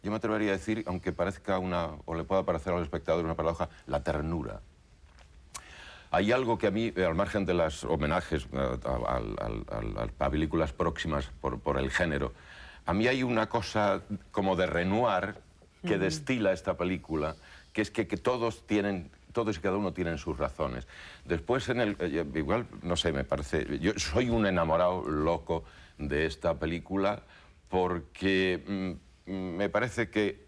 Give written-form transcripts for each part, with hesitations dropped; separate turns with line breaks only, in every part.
yo me atrevería a decir, aunque parezca o le pueda parecer al espectador una paradoja, la ternura. Hay algo que a mí, al margen de los homenajes a películas próximas por el género, a mí hay una cosa como de Renoir que destila esta película, que es que todos y cada uno tienen sus razones. Después, igual, no sé, me parece... Yo soy un enamorado loco de esta película porque me parece que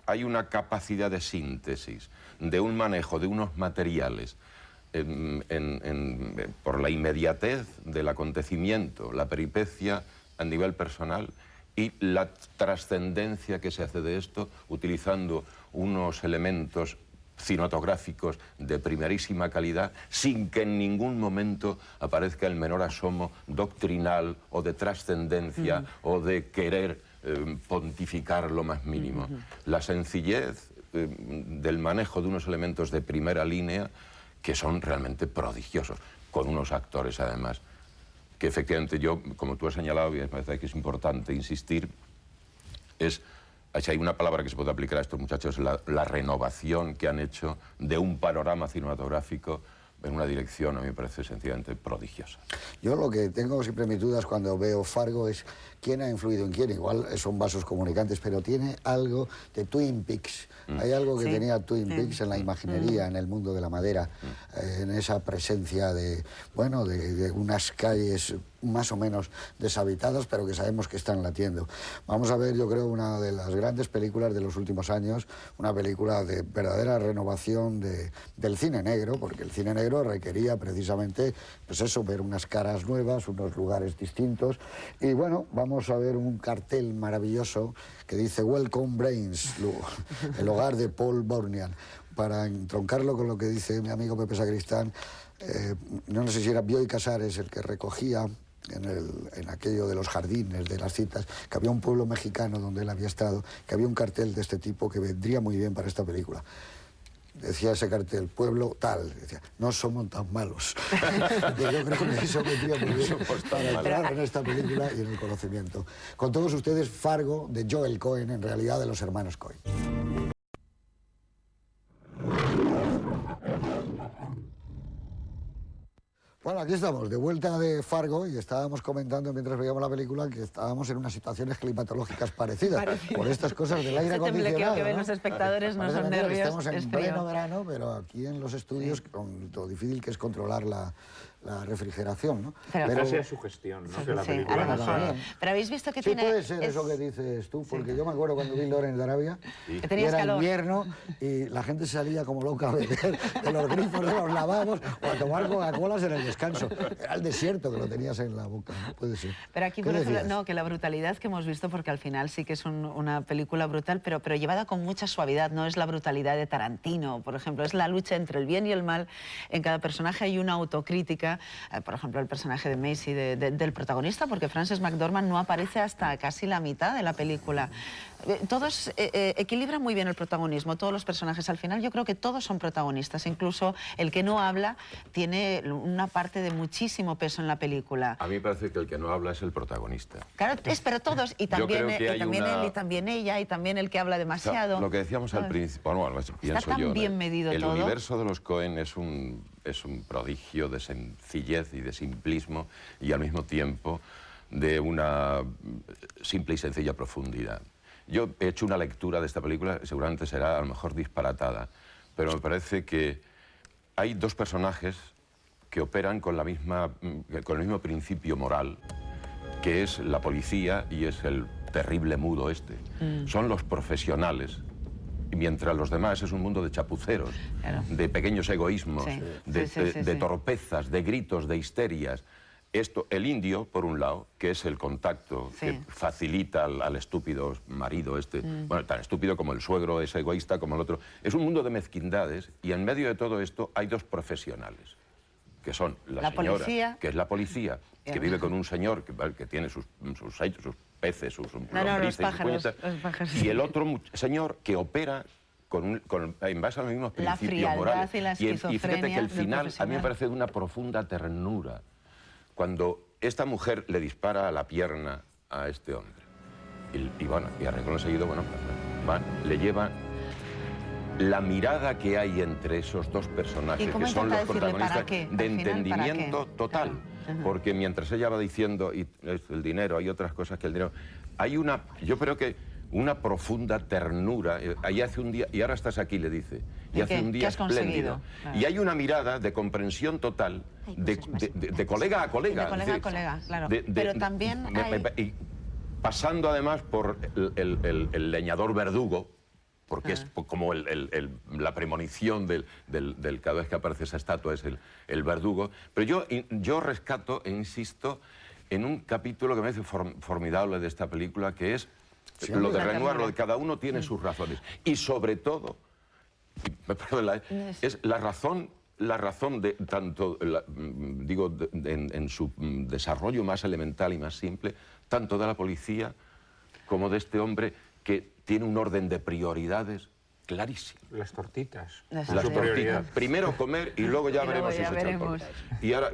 hay una capacidad de síntesis, de un manejo de unos materiales por la inmediatez del acontecimiento, la peripecia a nivel personal y la trascendencia que se hace de esto utilizando unos elementos cinematográficos de primerísima calidad sin que en ningún momento aparezca el menor asomo doctrinal o de trascendencia o de querer pontificar lo más mínimo. La sencillez del manejo de unos elementos de primera línea que son realmente prodigiosos, con unos actores además, que efectivamente yo, como tú has señalado, y me parece que es importante insistir, si hay una palabra que se puede aplicar a estos muchachos, la renovación que han hecho de un panorama cinematográfico en una dirección, a mí me parece sencillamente prodigiosa.
Yo lo que tengo siempre mis dudas cuando veo Fargo es quién ha influido en quién. Igual son vasos comunicantes, pero tiene algo de Twin Peaks. Hay algo que tenía Twin Peaks en la imaginería, en el mundo de la madera, en esa presencia de unas calles más o menos deshabitadas, pero que sabemos que están latiendo. Vamos a ver, yo creo, una de las grandes películas de los últimos años, una película de verdadera renovación del cine negro, porque el cine negro requería precisamente, pues eso, ver unas caras nuevas, unos lugares distintos, y bueno, vamos a ver un cartel maravilloso que dice Welcome Brains, el hogar de Paul Bunyan. Para entroncarlo con lo que dice mi amigo Pepe Sacristán, no sé si era Bioy Casares el que recogía en aquello de los jardines, de las citas, que había un pueblo mexicano donde él había estado, que había un cartel de este tipo que vendría muy bien para esta película. Decía ese cartel, pueblo tal, decía, no somos tan malos. Yo creo que eso vendría muy bien para entrar en esta película y en el conocimiento. Con todos ustedes, Fargo, de Joel Cohen, en realidad de los hermanos Cohen. Bueno, aquí estamos, de vuelta de Fargo, y estábamos comentando mientras veíamos la película que estábamos en unas situaciones climatológicas parecidas, por estas cosas del aire acondicionado.
Que ven los espectadores no son nervios,
estamos en pleno verano, pero aquí en los estudios, con lo difícil que es controlar la refrigeración, ¿no?
Pero sea su gestión, ¿no? Que la película no sea...
Pero habéis visto que
sí
tiene...
puede ser eso que dices tú, porque yo me acuerdo cuando vi Lawrence de Arabia,
que
y
tenías
era
calor.
invierno, y la gente salía como loca a beber de los grifos de los lavabos o a tomar Coca-Colas en el descanso. Era el desierto que lo tenías en la boca, ¿no? Puede ser.
Pero aquí, por ejemplo, no, que la brutalidad que hemos visto, porque al final sí que es una película brutal, pero llevada con mucha suavidad, no es la brutalidad de Tarantino, por ejemplo, es la lucha entre el bien y el mal. En cada personaje hay una autocrítica, por ejemplo, el personaje de Macy, del protagonista, porque Frances McDormand no aparece hasta casi la mitad de la película. Todos equilibran muy bien el protagonismo, todos los personajes. Al final yo creo que todos son protagonistas, incluso el que no habla tiene una parte de muchísimo peso en la película.
A mí me parece que el que no habla es el protagonista.
Claro, pero todos, y también él, y también ella, y también el que habla demasiado.
O sea, lo que decíamos al principio, bueno, pienso
está tan
yo,
bien medido
el
todo.
El universo de los Cohen es un prodigio de sencillez y de simplismo, y al mismo tiempo de una simple y sencilla profundidad. Yo he hecho una lectura de esta película, seguramente será a lo mejor disparatada, pero me parece que hay dos personajes que operan con el mismo principio moral, que es la policía y es el terrible mudo este. Son los profesionales, mientras los demás es un mundo de chapuceros, de pequeños egoísmos, de torpezas, de gritos, de histerias. El indio, por un lado, que es el contacto que facilita al estúpido marido bueno, tan estúpido como el suegro, es egoísta como el otro. Es un mundo de mezquindades, y en medio de todo esto hay dos profesionales, que son la señora,
policía,
que es la policía, que vive con un señor que tiene sus peces, sus lombrices, sus pájaros, y el otro señor que opera en base a los mismos principios morales. Y fíjate que el final a mí me parece de una profunda ternura, cuando esta mujer le dispara a la pierna a este hombre. Y bueno, y arregló seguido, bueno, le lleva la mirada que hay entre esos dos personajes, que son los protagonistas, de entendimiento total. Claro. Porque mientras ella va diciendo, y el dinero, hay otras cosas que el dinero, hay una, yo creo que una profunda ternura. Ahí hace un día, y ahora estás aquí, le dice, y hace un día espléndido. Claro. Y hay una mirada de comprensión total, de colega a colega.
De colega a colega, claro. Pero también hay...
pasando además por el leñador verdugo, porque es como la premonición cada vez que aparece esa estatua es el verdugo. Pero yo rescato e insisto en un capítulo que me parece formidable de esta película, que es lo de Renoir, lo de cada uno tiene sus razones. Y sobre todo, es la razón de tanto, digo, en su desarrollo más elemental y más simple, tanto de la policía como de este hombre que tiene un orden de prioridades clarísimo.
Las tortitas.
Las
tortitas. Primero comer y luego ya veremos si se echan tortas. Y ahora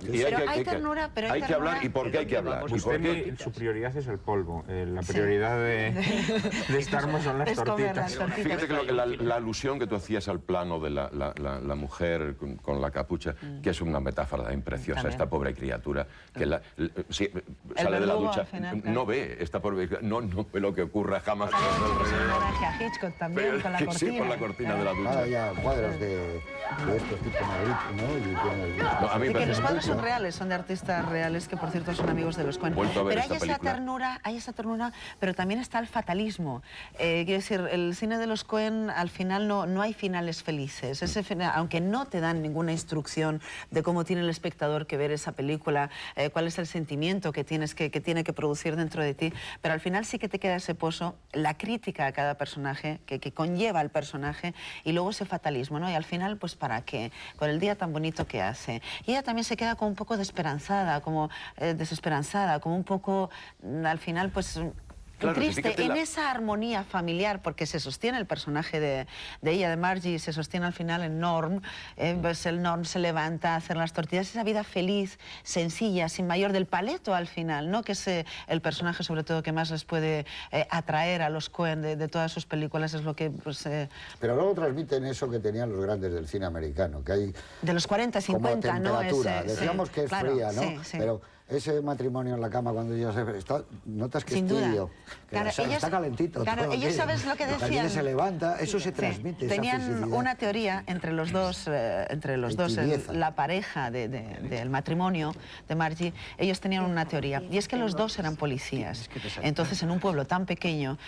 hay que hablar. ¿Y por qué hay que hablar?
Su prioridad es el polvo. La prioridad de Starmo son las tortitas.
Fíjate que la alusión que tú hacías al plano de la mujer con la capucha, que es una metáfora preciosa, también. Esta pobre criatura que sale de la ducha, final, no ve esta pobre no ve lo que ocurra jamás.
A Hitchcock también, con la cortina.
Sí, con la cortina de la ducha.
Ahora ya cuadros de estos tipos Madrid,
¿no? Y que los cuadros son reales, son de artistas reales que, por cierto, son amigos de los Coen. Pero hay esa ternura, pero también está el fatalismo. Quiero decir, el cine de los Coen, al final no hay finales felices. Ese final, aunque no te dan ninguna instrucción de cómo tiene el espectador que ver esa película, cuál es el sentimiento que tiene que producir dentro de ti, pero al final sí que te queda ese pozo, la crítica a cada personaje que conlleva al personaje y luego ese fatalismo, ¿no? Y al final, pues ¿para qué? Con el día tan bonito que hace. Y ella también se queda como un poco desesperanzada, como un poco, al final, pues... Claro, triste, en esa armonía familiar, porque se sostiene el personaje de ella, de Margie, se sostiene al final en Norm, pues el Norm se levanta a hacer las tortillas, esa vida feliz, sencilla, sin mayor, del paleto al final, ¿no? Que es el personaje sobre todo que más les puede atraer a los Coen de todas sus películas, es lo que... Pues,
pero luego transmiten eso que tenían los grandes del cine americano, que hay...
De los 40, 50, ¿no?
Decíamos que es fría, ¿no? Sí. Pero ese matrimonio en la cama cuando ella notas que es tibio. Claro, está calentito.
Claro, ellos sabes lo que decían.
La se levanta, eso se transmite.
Tenían una teoría entre los dos, la pareja del matrimonio de Margie, ellos tenían una teoría, y es que los dos eran policías. Entonces, en un pueblo tan pequeño,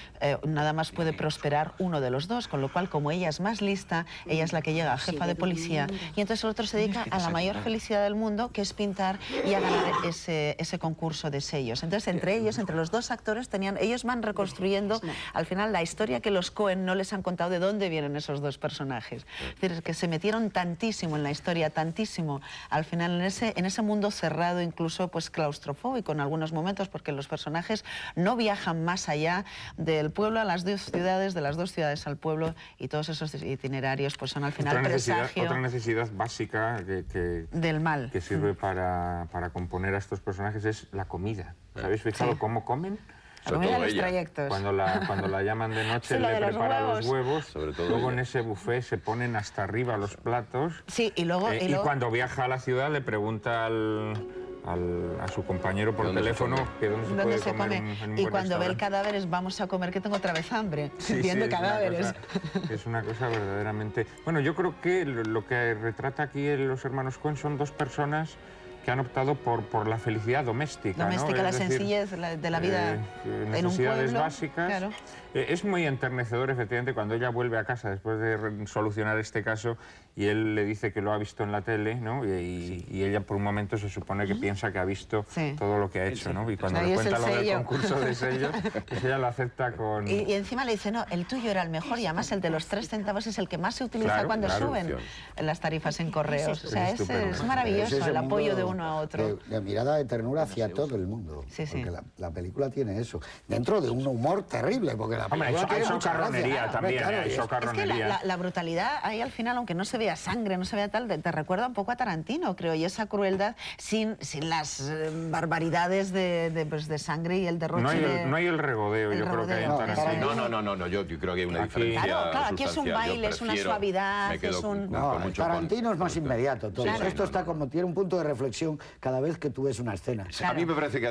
nada más puede prosperar uno de los dos, con lo cual, como ella es más lista, ella es la que llega a jefa de policía, y entonces el otro se dedica a la mayor felicidad del mundo, que es pintar y a ganar ese concurso de sellos. Entonces, entre ellos, entre los dos actores, ellos van reconstruyendo al final la historia que los Coen no les han contado de dónde vienen esos dos personajes. Es decir, que se metieron tantísimo en la historia, tantísimo al final en ese mundo cerrado, incluso pues claustrofóbico en algunos momentos, porque los personajes no viajan más allá del pueblo a las dos ciudades, de las dos ciudades al pueblo, y todos esos itinerarios pues son al final presagio.
Otra necesidad básica
del mal.
Que sirve para componer a estos personajes es la comida. ¿Os habéis fijado cómo comen?
La comida de los trayectos.
Cuando la llaman de noche, le prepara los huevos. Luego en ese buffet se ponen hasta arriba los platos.
Sí, y luego...
Y cuando viaja a la ciudad le pregunta a su compañero por teléfono que dónde se puede comer en un
y cuando ve el cadáver es vamos a comer que tengo otra vez hambre, viendo cadáveres.
Es una cosa verdaderamente... Bueno, yo creo que lo que retrata aquí los hermanos Coen son dos personas que han optado por la felicidad doméstica.
Doméstica, ¿no? La sencillez de la vida en un pueblo.
Básicas. Claro. Es muy enternecedor, efectivamente, cuando ella vuelve a casa después de solucionar este caso y él le dice que lo ha visto en la tele, ¿no? Y ella por un momento se supone que piensa que ha visto todo lo que ha hecho, ¿no? Y cuando le cuenta lo del concurso de sellos, pues ella lo acepta con...
Y encima le dice, no, el tuyo era el mejor y además el de los 3 centavos es el que más se utiliza cuando suben las tarifas en correos. O sea, es maravilloso el apoyo de uno uno a otro.
De mirada de ternura hacia todo el mundo.
Sí, sí.
Porque la película tiene eso. Dentro de un humor terrible, porque la
Hombre,
película tiene
hay
mucha
socarronería
gracia.
también,
Claro,
hay
y es-
socarronería.
Es que la brutalidad ahí al final, aunque no se vea sangre, no se vea tal, te recuerda un poco a Tarantino, creo, y esa crueldad sin las barbaridades pues, de sangre y el derroche
No hay el regodeo, yo creo que hay en
regodeo.
Tarantino.
No, yo creo que hay una
Aquí-
diferencia
Claro, aquí es un
sustancial. Yo
baile, es una
prefiero-
suavidad,
me quedo
es un-
con
No,
mucho
Tarantino es más inmediato todo.
Sí, sí,
Esto
no,
está
no.
como tiene un punto de reflexión cada vez que tú ves una escena.
A mí me parece que